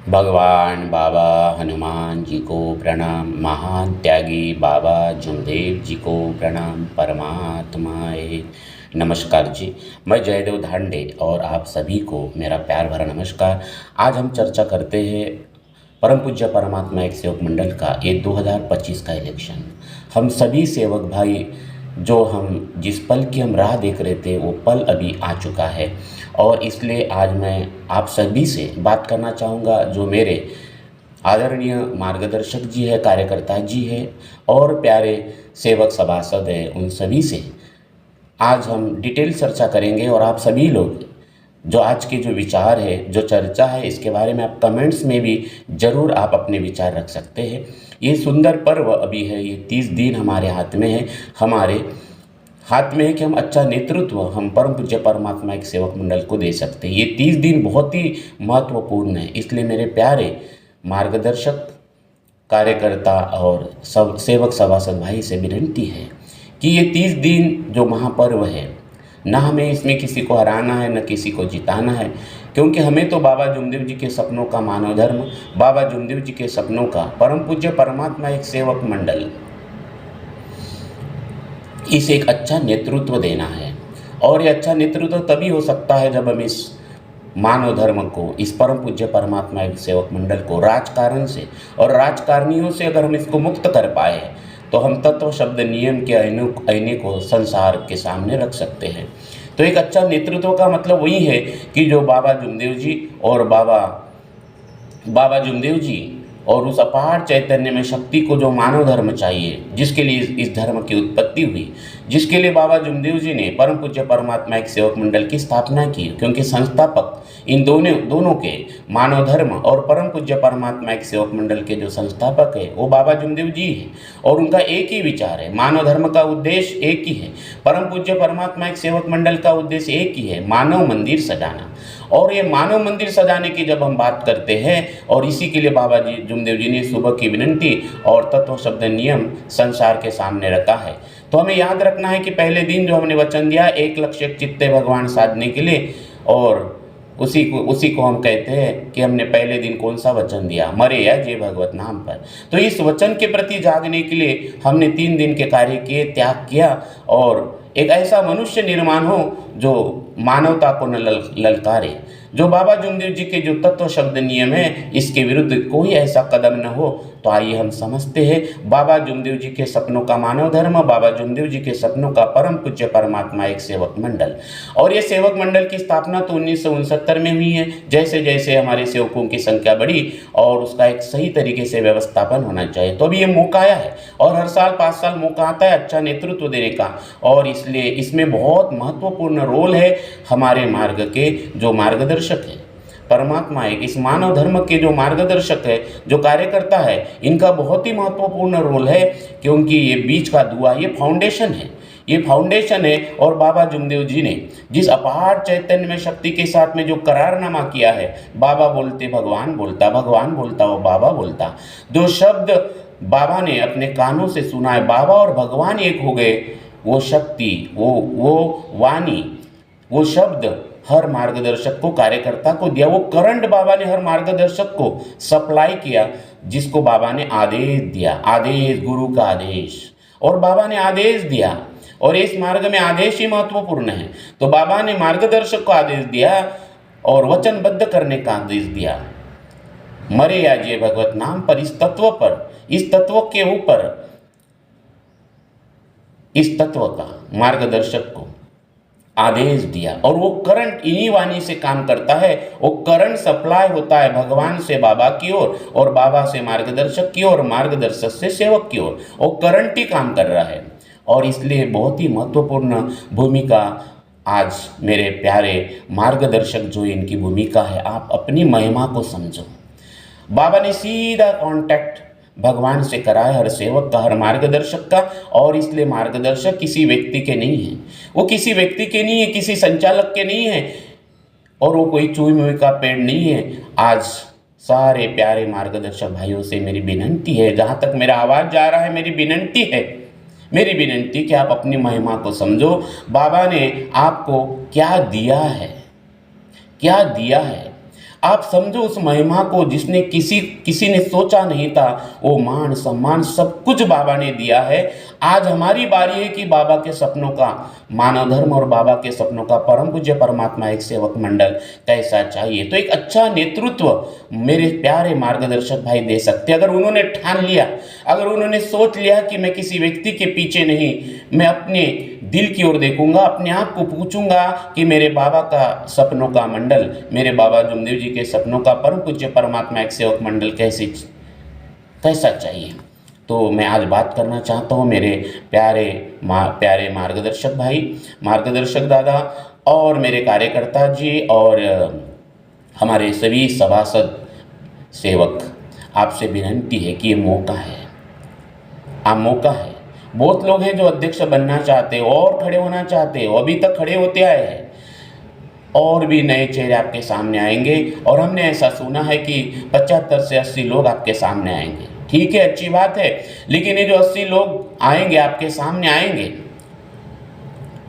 भगवान बाबा हनुमान जी को प्रणाम। महान त्यागी बाबा जुमदेव जी को प्रणाम। परमात्माए नमस्कार जी। मैं जयदेव धांडे और आप सभी को मेरा प्यार भरा नमस्कार। आज हम चर्चा करते हैं परम पूज्य परमात्मा एक सेवक मंडल का ये 2025 का इलेक्शन। हम सभी सेवक भाई जो हम जिस पल की हम राह देख रहे थे वो पल अभी आ चुका है और इसलिए आज मैं आप सभी से बात करना चाहूँगा जो मेरे आदरणीय मार्गदर्शक जी है, कार्यकर्ता जी है और प्यारे सेवक सभासद हैं, उन सभी से आज हम डिटेल चर्चा करेंगे। और आप सभी लोग जो आज के जो विचार है, जो चर्चा है, इसके बारे में आप कमेंट्स में भी ज़रूर आप अपने विचार रख सकते हैं। ये सुंदर पर्व अभी है, ये 30 दिन हमारे हाथ में है। हमारे हाथ में है कि हम अच्छा नेतृत्व हम परम पूज्य परमात्मा एक सेवक मंडल को दे सकते हैं। ये 30 दिन बहुत ही महत्वपूर्ण है। इसलिए मेरे प्यारे मार्गदर्शक, कार्यकर्ता और सब सेवक सभासद भाई से विनती है कि ये 30 दिन जो महापर्व है, ना हमें इसमें किसी को हराना है, न किसी को जिताना है, क्योंकि हमें तो बाबा जुमदेव जी के सपनों का मानव धर्म, बाबा जुमदेव जी के सपनों का परम पूज्य परमात्मा एक सेवक मंडल, इसे एक अच्छा नेतृत्व देना है। और ये अच्छा नेतृत्व तभी हो सकता है जब हम इस मानव धर्म को, इस परम पूज्य परमात्मा एक सेवक मंडल को राजकारण से और राजकारणियों से अगर हम इसको मुक्त कर पाए तो हम तत्व शब्द नियम के आईने को संसार के सामने रख सकते हैं। तो एक अच्छा नेतृत्व का मतलब वही है कि जो बाबा जुमदेव जी और बाबा जुमदेव जी और उस अपार चैतन्य में शक्ति को जो मानव धर्म चाहिए, जिसके लिए इस धर्म की उत्पत्ति हुई, जिसके लिए बाबा जुमदेव जी ने परम पूज्य परमात्मा एक सेवक मंडल की स्थापना की, क्योंकि संस्थापक इन दोनों के मानव धर्म और परम पूज्य परमात्मा एक सेवक मंडल के जो संस्थापक है वो बाबा जुमदेव जी हैं और उनका एक ही विचार है। मानव धर्म का उद्देश्य एक ही है, परम पूज्य परमात्मा एक सेवक मंडल का उद्देश्य एक ही है, मानव मंदिर सजाना। और ये मानव मंदिर सजाने की जब हम बात करते हैं और इसी के लिए बाबा जी जुमदेव जी ने सुबह की विनती और तत्व शब्द नियम संसार के सामने रखा है। तो हमें याद रखना है कि पहले दिन जो हमने वचन दिया, एक लक्ष्य चित्ते भगवान साधने के लिए, और उसी को हम कहते हैं कि हमने पहले दिन कौन सा वचन दिया, मरे या जय भगवत नाम पर। तो इस वचन के प्रति जागने के लिए हमने 3 दिन के कार्य किए, त्याग किया और एक ऐसा मनुष्य निर्माण हो जो मानवता को न ललकारे, जो बाबा जुमदेव जी के जो तत्व शब्द नियम है इसके विरुद्ध कोई ऐसा कदम न हो। तो आइए हम समझते हैं बाबा जुमदेव जी के सपनों का मानव धर्म, बाबा जुमदेव जी के सपनों का परम पूज्य परमात्मा एक सेवक मंडल। और ये सेवक मंडल की स्थापना तो 1969 में हुई है। जैसे जैसे हमारे सेवकों की संख्या बढ़ी और उसका एक सही तरीके से व्यवस्थापन होना चाहिए, तो अभी ये मौका आया है और हर साल 5 साल मौका आता है अच्छा नेतृत्व देने का। और इसलिए इसमें बहुत महत्वपूर्ण रोल है हमारे मार्ग के जो मार्गदर्शक है, परमात्मा एक इस मानव धर्म के जो मार्गदर्शक है, जो कार्यकर्ता है, इनका बहुत ही महत्वपूर्ण रोल है, क्योंकि ये बीच का दुआ, ये फाउंडेशन है, ये फाउंडेशन है। और बाबा जुमदेव जी ने जिस अपार चैतन्य में शक्ति के साथ में जो करारनामा किया है, बाबा बोलते भगवान बोलता, भगवान बोलता वो बाबा बोलता, जो शब्द बाबा ने अपने कानों से सुना है, बाबा और भगवान एक हो गए, वो शक्ति, वो वाणी, वो शब्द हर मार्गदर्शक को, कार्यकर्ता को दिया। वो करंट बाबा ने हर मार्गदर्शक को सप्लाई किया, जिसको बाबा ने आदेश दिया, आदेश गुरु का आदेश, और बाबा ने आदेश दिया। और इस मार्ग में आदेश ही महत्वपूर्ण है। तो बाबा ने मार्गदर्शक को आदेश दिया और वचनबद्ध करने का आदेश दिया, मरे या जय भगवत नाम पर, इस तत्व पर, इस तत्व के ऊपर, इस तत्व का मार्गदर्शक को आदेश दिया। और वो करंट इन्हीं वाणी से काम करता है, वो करंट सप्लाई होता है भगवान से बाबा की ओर और बाबा से मार्गदर्शक की ओर, मार्गदर्शक से सेवक की ओर, वो करंट ही काम कर रहा है। और इसलिए बहुत ही महत्वपूर्ण भूमिका आज मेरे प्यारे मार्गदर्शक जो इनकी भूमिका है, आप अपनी महिमा को समझो। बाबा ने सीधा कांटेक्ट भगवान से करा है हर सेवक का, हर मार्गदर्शक का। और इसलिए मार्गदर्शक किसी व्यक्ति के नहीं है, वो किसी व्यक्ति के नहीं है, किसी संचालक के नहीं है, और वो कोई चूई मुई का पेड़ नहीं है। आज सारे प्यारे मार्गदर्शक भाइयों से मेरी विनती है, जहाँ तक मेरा आवाज़ जा रहा है, मेरी विनती है, मेरी विनती कि आप अपनी महिमा को समझो। बाबा ने आपको क्या दिया है, क्या दिया है। आप समझो उस महिमा को जिसने किसी ने सोचा नहीं था, वो मान सम्मान सब कुछ बाबा ने दिया है। आज हमारी बारी है कि बाबा के सपनों का मानव धर्म और बाबा के सपनों का परम पूज्य परमात्मा एक सेवक मंडल कैसा चाहिए। तो एक अच्छा नेतृत्व मेरे प्यारे मार्गदर्शक भाई दे सकते। अगर उन्होंने ठान लिया, अगर उन्होंने सोच लिया कि मैं किसी व्यक्ति के पीछे नहीं, मैं अपने दिल की ओर देखूंगा, अपने आप को पूछूंगा कि मेरे बाबा का सपनों का मंडल, मेरे बाबा जुमदेव जी के सपनों का परम पूज्य परमात्मा एक सेवक मंडल कैसा चाहिए। तो मैं आज बात करना चाहता हूँ मेरे प्यारे मार्गदर्शक भाई, मार्गदर्शक दादा और मेरे कार्यकर्ता जी और हमारे सभी सभासद सेवक, आपसे विनती है कि ये मौका है, मौका है। बहुत लोग हैं जो अध्यक्ष बनना चाहते हो और खड़े होना चाहते हो, अभी तक खड़े होते आए हैं, और भी नए चेहरे आपके सामने आएंगे। और हमने ऐसा सुना है कि 75 से 80 लोग आपके सामने आएंगे। ठीक है, अच्छी बात है, लेकिन ये जो 80 लोग आएंगे, आपके सामने आएंगे,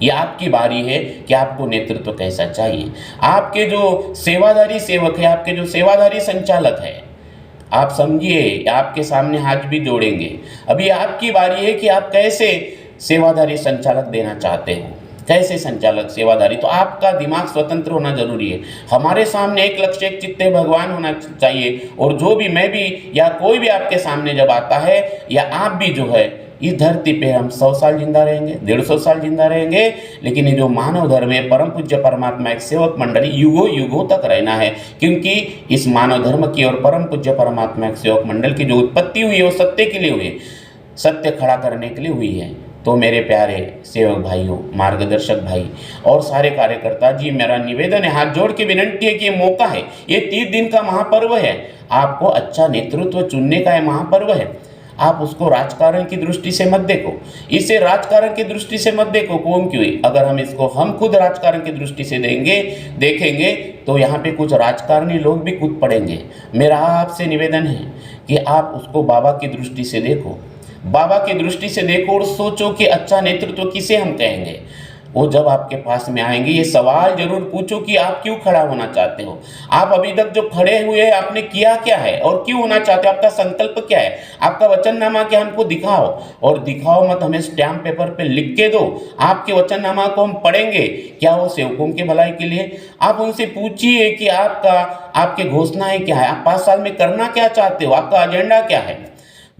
ये आपकी बारी है कि आपको नेतृत्व कैसा चाहिए। आपके जो सेवाधारी सेवक है, आपके जो सेवाधारी संचालक है, आप समझिए, आपके सामने हाथ भी जोड़ेंगे। अभी आपकी बारी है कि आप कैसे सेवाधारी संचालक देना चाहते हो, कैसे संचालक सेवाधारी। तो आपका दिमाग स्वतंत्र होना जरूरी है। हमारे सामने एक लक्ष्य, एक चित्ते भगवान होना चाहिए। और जो भी, मैं भी या कोई भी आपके सामने जब आता है, या आप भी जो है, इस धरती पे हम 100 साल जिंदा रहेंगे, 150 साल जिंदा रहेंगे, लेकिन ये जो मानव धर्म है, परम पूज्य परमात्मा एक सेवक मंडली युगों युगों तक रहना है। क्योंकि इस मानव धर्म की और परम पूज्य परमात्मा एक सेवक मंडल की जो उत्पत्ति हुई है, वो सत्य के लिए हुई है, सत्य खड़ा करने के लिए हुई है। तो मेरे प्यारे सेवक भाइयों, मार्गदर्शक भाई और सारे कार्यकर्ता जी, मेरा निवेदन है, हाथ जोड़ के विनती है कि ये मौका है, ये 30 दिन का महापर्व है, आपको अच्छा नेतृत्व चुनने का ये महापर्व है। आप उसको राजकारण की दृष्टि से मत देखो, इसे राजकारण की दृष्टि से मत देखो। कौन क्यों? अगर हम खुद राजकारण की दृष्टि से देखेंगे तो यहाँ पे कुछ राजकारणी लोग भी कूद पड़ेंगे। मेरा आपसे निवेदन है कि आप उसको बाबा की दृष्टि से देखो, बाबा की दृष्टि से देखो और सोचो कि अच्छा नेतृत्व किसे हम कहेंगे। वो जब आपके पास में आएंगे, ये सवाल जरूर पूछो कि आप क्यों खड़ा होना चाहते हो, आप अभी तक जो खड़े हुए हैं आपने किया क्या है और क्यों होना चाहते हो, आपका संकल्प क्या है, आपका वचननामा क्या, हमको दिखाओ। और दिखाओ मत, हमें स्टैम्प पेपर पे लिख के दो। आपके वचननामा को हम पढ़ेंगे, क्या वो सेवकों के भलाई के लिए। आप उनसे पूछिए कि आपके घोषणाएं क्या है, आप 5 साल में करना क्या चाहते हो, आपका एजेंडा क्या है।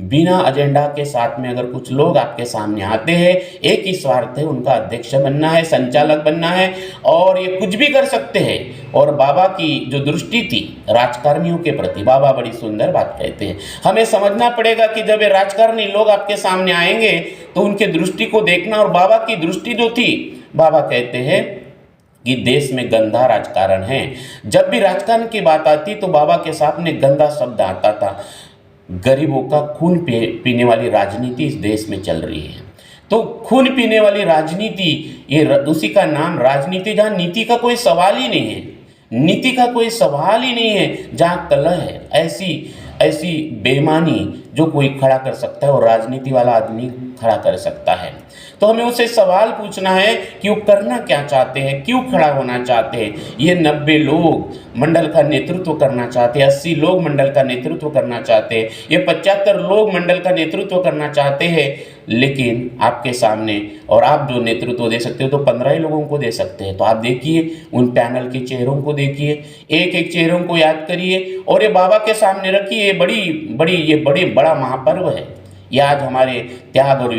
बिना एजेंडा के साथ में अगर कुछ लोग आपके सामने आते हैं, एक ही स्वार्थ है, उनका अध्यक्ष बनना है, संचालक बनना है, और ये कुछ भी कर सकते हैं। और बाबा की जो दृष्टि थी राजकारणियों के प्रति, बाबा बड़ी सुंदर बात कहते हैं, हमें समझना पड़ेगा कि जब ये राजकारणी लोग आपके सामने आएंगे तो उनके दृष्टि को देखना। और बाबा की दृष्टि जो थी, बाबा कहते हैं कि देश में गंदा राजकारण है। जब भी राजकारण की बात आती तो बाबा के सामने गंदा शब्द आता था। गरीबों का खून पीने वाली राजनीति इस देश में चल रही है। तो खून पीने वाली राजनीति, ये उसी का नाम राजनीति, जहाँ नीति का कोई सवाल ही नहीं है, नीति का कोई सवाल ही नहीं है, जहाँ कलह है, ऐसी बेईमानी जो कोई खड़ा कर सकता है और राजनीति वाला आदमी खड़ा कर सकता है। तो हमें उससे सवाल पूछना है कि वो करना क्या चाहते हैं, क्यों खड़ा होना चाहते हैं। ये 90 लोग मंडल का नेतृत्व करना चाहते हैं, 80 लोग मंडल का नेतृत्व करना चाहते हैं, ये 75 लोग मंडल का नेतृत्व करना चाहते हैं। लेकिन आपके सामने, और आप जो नेतृत्व दे सकते हो तो 15 ही लोगों को दे सकते हैं। तो आप देखिए, उन पैनल के चेहरों को देखिए, एक एक चेहरों को याद करिए और ये बाबा के सामने रखिए। ये बड़ा महापर्व है। ये आज हमारे त्याग और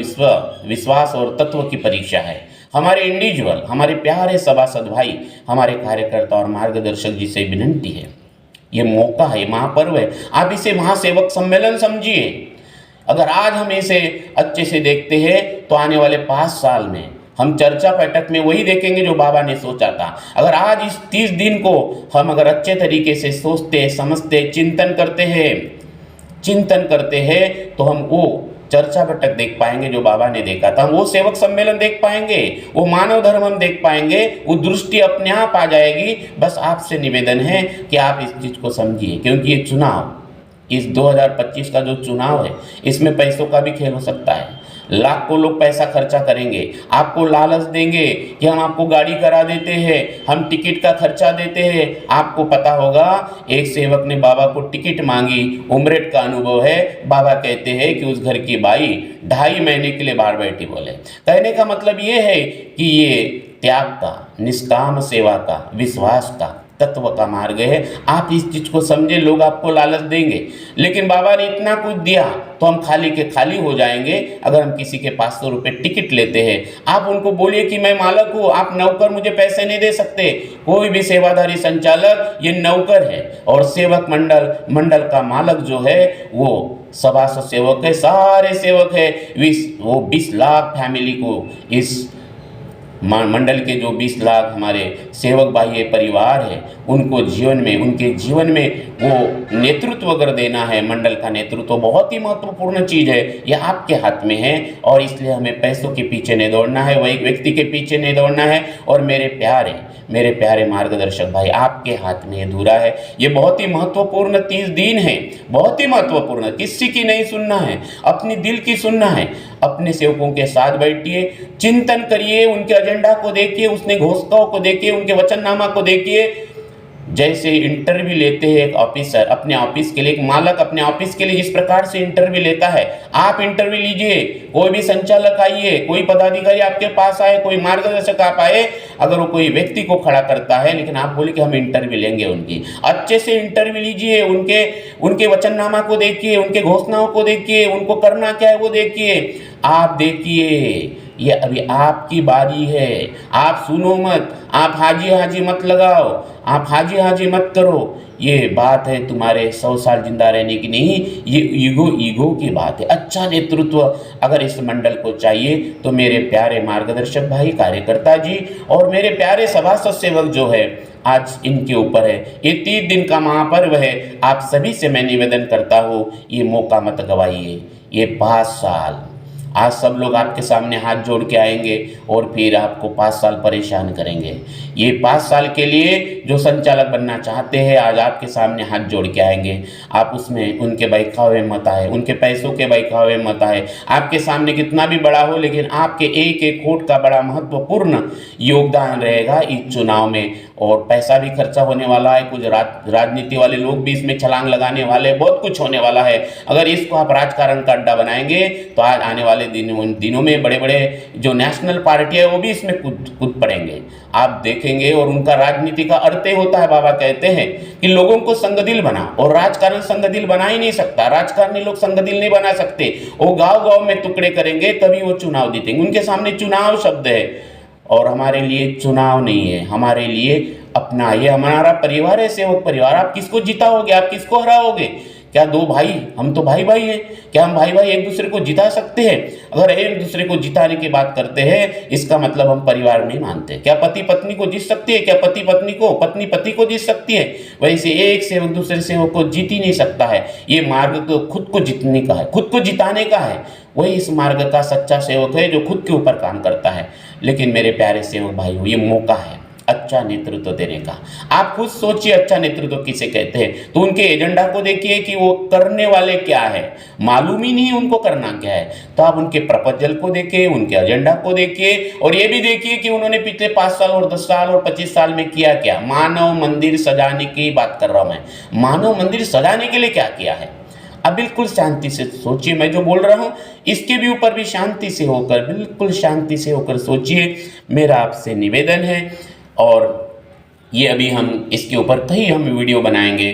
विश्वास और तत्व की परीक्षा है। हमारे इंडिविजुअल, हमारे प्यारे सभासद भाई, हमारे कार्यकर्ता और मार्गदर्शक जी से विनती है, ये मौका है, महापर्व है। आप इसे महासेवक सम्मेलन समझिए। अगर आज हम इसे अच्छे से देखते हैं तो आने वाले 5 साल में हम चर्चा बैठक में वही देखेंगे जो बाबा ने सोचा था। अगर आज इस 30 दिन को हम अगर अच्छे तरीके से सोचते, समझते, चिंतन करते हैं तो हम वो चर्चा बैठक देख पाएंगे जो बाबा ने देखा था, वो सेवक सम्मेलन देख पाएंगे, वो मानव धर्म हम देख पाएंगे, वो दृष्टि अपने आप आ जाएगी। बस आपसे निवेदन है कि आप इस चीज़ को समझिए, क्योंकि ये चुनाव, इस 2025 का जो चुनाव है, इसमें पैसों का भी खेल हो सकता है। लाखों लोग पैसा खर्चा करेंगे, आपको लालच देंगे कि हम आपको गाड़ी करा देते हैं, हम टिकट का खर्चा देते हैं। आपको पता होगा एक सेवक ने बाबा को टिकट मांगी, उम्रेट का अनुभव है। बाबा कहते हैं कि उस घर की बाई 2.5 महीने के लिए बाहर बैठी। बोले कहने का मतलब ये है कि ये त्याग का, निष्काम सेवा का, विश्वास का, तत्व का मार्ग है। आप इस चीज को समझे, लोग आपको लालच देंगे, लेकिन बाबा ने इतना कुछ दिया तो हम खाली के खाली हो जाएंगे। अगर हम किसी के 500 रुपये टिकट लेते हैं, आप उनको बोलिए कि मैं मालक हूँ, आप नौकर, मुझे पैसे नहीं दे सकते। कोई भी सेवाधारी संचालक ये नौकर है, और सेवक मंडल का मालक जो है वो सभासद सेवक है, सारे सेवक है। वो 20 लाख फैमिली को, इस मंडल के जो 20 लाख हमारे सेवक भाई परिवार है, उनको उनके जीवन में वो नेतृत्व अगर देना है, मंडल का नेतृत्व बहुत ही महत्वपूर्ण चीज़ है, यह आपके हाथ में है। और इसलिए हमें पैसों के पीछे नहीं दौड़ना है, वही व्यक्ति के पीछे नहीं दौड़ना है। और मेरे प्यारे मार्गदर्शक भाई, आपके हाथ में अधूरा है। ये बहुत ही महत्वपूर्ण 30 दिन है, बहुत ही महत्वपूर्ण। किसी की नहीं सुनना है, अपनी दिल की सुनना है। अपने सेवकों के साथ बैठिए, चिंतन करिए, उनके एजेंडा को देखिए, उसने घोषणाओं को देखिए, उनके वचननामा को देखिए। जैसे इंटरव्यू लेते हैं एक ऑफिसर अपने ऑफिस के लिए, एक मालक अपने ऑफिस के लिए जिस प्रकार से इंटरव्यू लेता है, आप इंटरव्यू लीजिए। कोई भी संचालक आइए, कोई पदाधिकारी आपके पास आए, कोई मार्गदर्शक आप आए, अगर वो कोई व्यक्ति को खड़ा करता है, लेकिन आप बोले कि हम इंटरव्यू लेंगे उनकी, अच्छे से इंटरव्यू लीजिए, उनके वचननामा को देखिए, उनके घोषणाओं को देखिए, उनको करना क्या है वो देखिए। आप देखिए, ये अभी आपकी बारी है। आप सुनो मत, आप हाजी हाजी मत लगाओ, आप हाजी हाजी मत करो। ये बात है तुम्हारे 100 साल जिंदा रहने की नहीं, ये ईगो की बात है। अच्छा नेतृत्व अगर इस मंडल को चाहिए तो मेरे प्यारे मार्गदर्शक भाई, कार्यकर्ता जी और मेरे प्यारे सभासद सेवक जो है, आज इनके ऊपर है। ये 30 दिन का महापर्व है। आप सभी से मैं निवेदन करता हूँ, ये मौका मत गवाइए। ये 5 साल, आज सब लोग आपके सामने हाथ जोड़ के आएंगे और फिर आपको 5 साल परेशान करेंगे। ये 5 साल के लिए जो संचालक बनना चाहते हैं, आज आपके सामने हाथ जोड़ के आएंगे। आप उसमें उनके बहकावे मत आए, उनके पैसों के बहकावे मत आए। आपके सामने कितना भी बड़ा हो, लेकिन आपके एक एक वोट का बड़ा महत्वपूर्ण योगदान रहेगा इस चुनाव में। और पैसा भी खर्चा होने वाला है, कुछ राजनीति वाले लोग भी इसमें छलांग लगाने वाले, बहुत कुछ होने वाला है। अगर इसको आप राजकारण का अड्डा बनाएंगे तो आज आने वाले दिनों में बड़े बड़े जो नेशनल पार्टी है वो भी इसमें कूद पड़ेंगे, आप देखेंगे। और उनका राजनीति का अर्थ होता है, बाबा कहते हैं कि लोगों को संगदिल बना, और राजकारण संगदिल बना ही नहीं सकता। राजकारणी लोग संगदिल नहीं बना सकते, वो गांव गांव में टुकड़े करेंगे तभी वो चुनाव जीतेंगे। उनके सामने चुनाव शब्द है, और हमारे लिए चुनाव नहीं है, हमारे लिए अपना, ये हमारा परिवार है, सेवक परिवार। आप किसको जिताओगे, आप किसको हराओगे? क्या 2 भाई, हम तो भाई भाई हैं, क्या हम भाई भाई एक दूसरे को जिता सकते हैं? अगर एक दूसरे को जिताने की बात करते हैं, इसका मतलब हम परिवार नहीं मानते। क्या पति पत्नी को जीत सकती है? क्या पति पत्नी को, पत्नी पति को जीत सकती है? वैसे एक सेवक दूसरे सेवक को जीत ही नहीं सकता है। ये मार्ग तो खुद को जीतने का है, खुद को जिताने का है। वही इस मार्ग का सच्चा सेवक है जो खुद के ऊपर काम करता है। लेकिन मेरे प्यारे सेवक भाइयों, ये मौका है अच्छा नेतृत्व देने का। आप खुद सोचिए, अच्छा नेतृत्व किसे कहते हैं? तो उनके एजेंडा को देखिए कि वो करने वाले क्या है, मालूम ही नहीं उनको करना क्या है। तो आप उनके प्रपोजल को देखिए, उनके एजेंडा को देखिए, और ये भी देखिए कि उन्होंने पिछले 5 साल और 10 साल और 25 साल में किया क्या। मानव मंदिर सजाने की बात कर रहा हूं मैं, मानव मंदिर सजाने के लिए क्या किया है। अब बिल्कुल शांति से सोचिए, मैं जो बोल रहा हूँ इसके भी ऊपर भी शांति से होकर, बिल्कुल शांति से होकर सोचिए, मेरा आपसे निवेदन है। और ये अभी हम इसके ऊपर कई हम वीडियो बनाएंगे,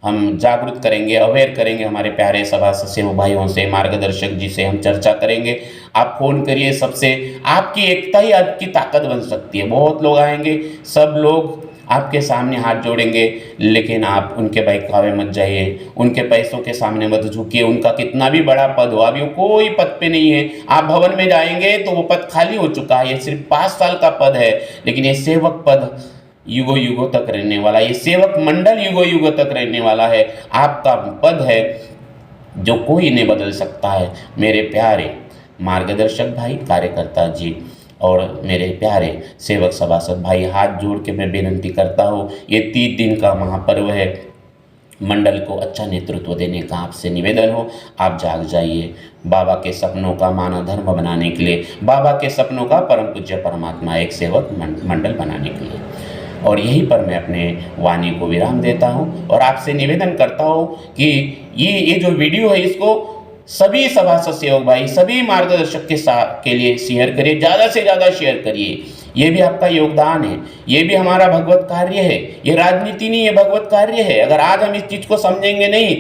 हम जागरूक करेंगे, अवेयर करेंगे हमारे प्यारे सभासद सेवक भाइयों से, मार्गदर्शक जी से हम चर्चा करेंगे। आप फोन करिए सबसे, आपकी एकता ही आपकी ताकत बन सकती है। बहुत लोग आएंगे, सब लोग आपके सामने हाथ जोड़ेंगे, लेकिन आप उनके बहकावे मत जाइए, उनके पैसों के सामने मत झुकिए। उनका कितना भी बड़ा पद हो, अभी वो कोई पद पे नहीं है। आप भवन में जाएंगे तो वो पद खाली हो चुका है, ये सिर्फ 5 साल का पद है। लेकिन ये सेवक पद युगों युगों तक रहने वाला, ये सेवक मंडल युगों युगों तक रहने वाला है। आपका पद है जो कोई नहीं बदल सकता है। मेरे प्यारे मार्गदर्शक भाई, कार्यकर्ता जी और मेरे प्यारे सेवक सभासद भाई, हाथ जोड़ के मैं विनती करता हूँ, ये 30 दिन का महापर्व है मंडल को अच्छा नेतृत्व देने का आपसे निवेदन हो। आप जाग जाइए बाबा के सपनों का मानव धर्म बनाने के लिए, बाबा के सपनों का परम पूज्य परमात्मा एक सेवक मंडल बनाने के लिए। और यहीं पर मैं अपने वाणी को विराम देता हूँ और आपसे निवेदन करता हूँ कि ये जो वीडियो है इसको सभी सभासद सेवक भाई, सभी मार्गदर्शक के लिए शेयर करिए, ज़्यादा से ज़्यादा शेयर करिए। ये भी आपका योगदान है, ये भी हमारा भगवत कार्य है, ये राजनीति नहीं है, भगवत कार्य है। अगर आज हम इस चीज़ को समझेंगे नहीं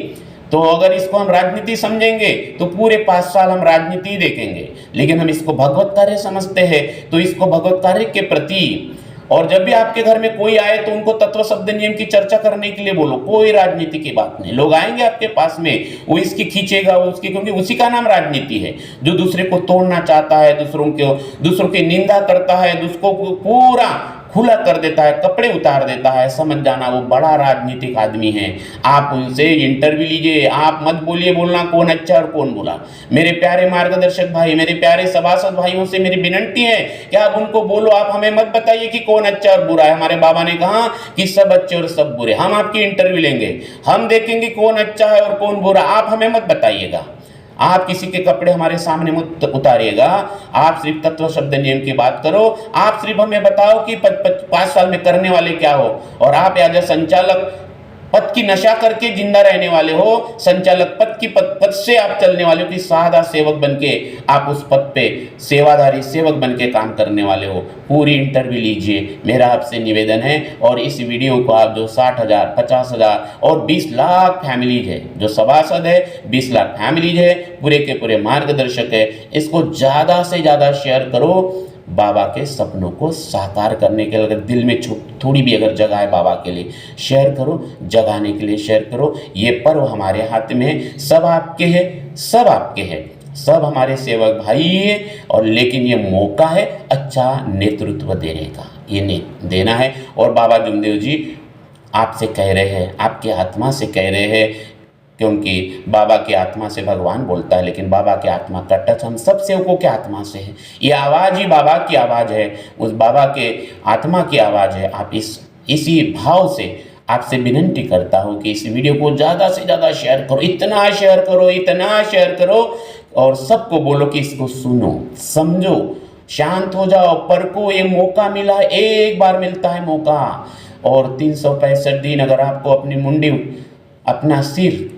तो अगर इसको हम राजनीति समझेंगे तो पूरे 5 साल हम राजनीति देखेंगे, लेकिन हम इसको भगवत कार्य समझते हैं तो इसको भगवत कार्य के प्रति। और जब भी आपके घर में कोई आए तो उनको तत्व शब्द नियम की चर्चा करने के लिए बोलो, कोई राजनीति की बात नहीं। लोग आएंगे आपके पास में, वो इसकी खींचेगा, वो उसकी, क्योंकि उसी का नाम राजनीति है। जो दूसरे को तोड़ना चाहता है, दूसरों की निंदा करता है, दूसरों को पूरा खुला कर देता है, कपड़े उतार देता है, समझ जाना वो बड़ा राजनीतिक आदमी है। आप उनसे इंटरव्यू लीजिए, आप मत बोलिए बोलना कौन अच्छा और कौन बुरा। मेरे प्यारे मार्गदर्शक भाई, मेरे प्यारे सभासद भाइयों से मेरी विनंती है कि आप उनको बोलो, आप हमें मत बताइए कि कौन अच्छा और बुरा है। हमारे बाबा ने कहा कि सब अच्छे और सब बुरे। हम आपकी इंटरव्यू लेंगे, हम देखेंगे कौन अच्छा है और कौन बुरा। आप हमें मत बताइएगा, आप किसी के कपड़े हमारे सामने मत उतारिएगा। आप सिर्फ तत्व शब्द नियम की बात करो। आप सिर्फ हमें बताओ कि 5 साल में करने वाले क्या हो। और आप एज ए संचालक पद की नशा करके जिंदा रहने वाले हो, संचालक पद से आप चलने वाले हो कि सादा सेवक बनके आप उस पद पे सेवाधारी सेवक बनके काम करने वाले हो। पूरी इंटरव्यू लीजिए, मेरा आपसे निवेदन है। और इस वीडियो को आप जो 60,000, 50,000 और 20 लाख फैमिलीज है, जो सभासद है, 20 लाख फैमिलीज है, पूरे के पूरे मार्गदर्शक है, इसको ज़्यादा से ज़्यादा शेयर करो। बाबा के सपनों को साकार करने के लिए अगर दिल में थोड़ी भी अगर जगह है बाबा के लिए, शेयर करो, जगाने के लिए शेयर करो। ये पर्व हमारे हाथ में है, सब आपके हैं, सब आपके हैं, सब हमारे सेवक भाई है। और लेकिन ये मौका है अच्छा नेतृत्व देने का, ये देना है। और बाबा जुमदेव जी आपसे कह रहे हैं, आपके आत्मा से कह रहे हैं, क्योंकि बाबा की आत्मा से भगवान बोलता है, लेकिन बाबा की आत्मा का टच हम सब सेवकों के आत्मा से है। ये आवाज़ ही बाबा की आवाज़ है, उस बाबा के आत्मा की आवाज़ है। आप इसी भाव से आपसे विनंती करता हूँ कि इस वीडियो को ज़्यादा से ज़्यादा शेयर करो, इतना शेयर करो, इतना शेयर करो, और सबको बोलो कि इसको सुनो, समझो, शांत हो जाओ, परखो। ये मौका मिला, एक बार मिलता है मौका। और 365 दिन अगर आपको अपनी मुंडी, अपना सिर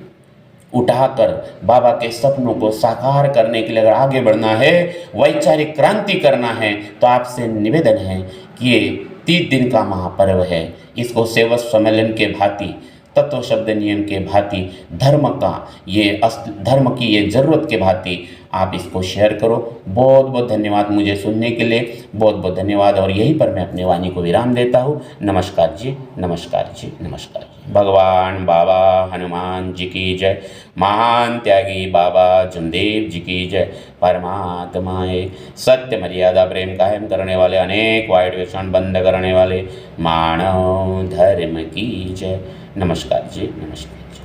उठाकर बाबा के सपनों को साकार करने के लिए अगर आगे बढ़ना है, वैचारिक क्रांति करना है, तो आपसे निवेदन है कि ये 30 दिन का महापर्व है। इसको सेवा सम्मेलन के भांति, तत्व शब्द नियम के भांति, धर्म की ये ज़रूरत के भांति आप इसको शेयर करो। बहुत बहुत धन्यवाद मुझे सुनने के लिए, बहुत बहुत धन्यवाद। और यहीं पर मैं अपनी वाणी को विराम देता हूँ। नमस्कार जी, नमस्कार जी, नमस्कार जी। भगवान बाबा हनुमान जी की जय, महान त्यागी बाबा जुमदेव जी की जय। परमात्मा एक सत्य मर्यादा प्रेम कायम करने वाले, अनेक वाइट व्यसन बंद करने वाले मानव धर्म की जय। नमस्कार जी, नमस्कार जी।